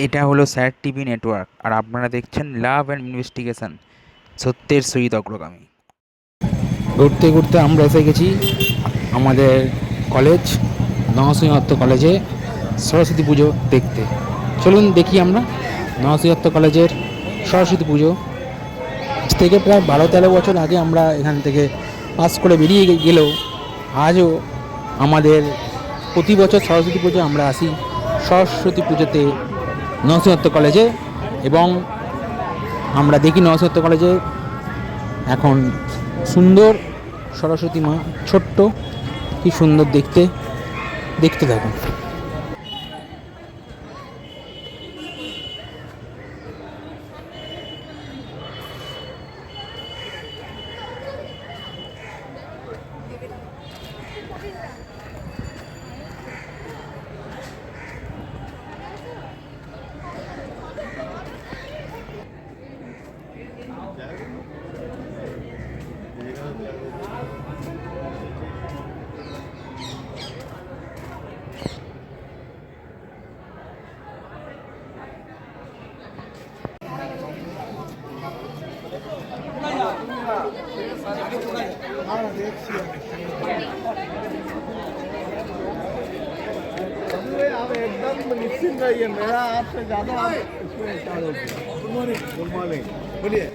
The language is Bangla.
এটা হলো স্যার টিভি নেটওয়ার্ক, আর আপনারা দেখছেন লাভ অ্যান্ড ইনভেস্টিগেশন, সত্যের সহিত অগ্রগামী। ঘুরতে ঘুরতে আমরা এসে গেছি আমাদের কলেজ, নরসিংহত্ত কলেজে সরস্বতী পুজো দেখতে। চলুন দেখি আমরা নরসিংহত্ত কলেজের সরস্বতী পুজো। আজ থেকে প্রায় 12-13 বছর আগে আমরা এখান থেকে পাস করে বেরিয়ে গেলেও আজও আমাদের প্রতি বছর সরস্বতী পুজো আমরা আসি সরস্বতী পুজোতে নরসিংহত্ত কলেজে, এবং আমরা দেখি নরসিংহত্ত কলেজে এখন সুন্দর সরস্বতী মা, ছোট্ট, কি সুন্দর দেখতে, দেখতে থাকুন। आप एकदम निश्चिंत रहिए, मेरा आपसे ज्यादा आप इसमें गुड मॉर्निंग, गुड मॉर्निंग, बोलिए।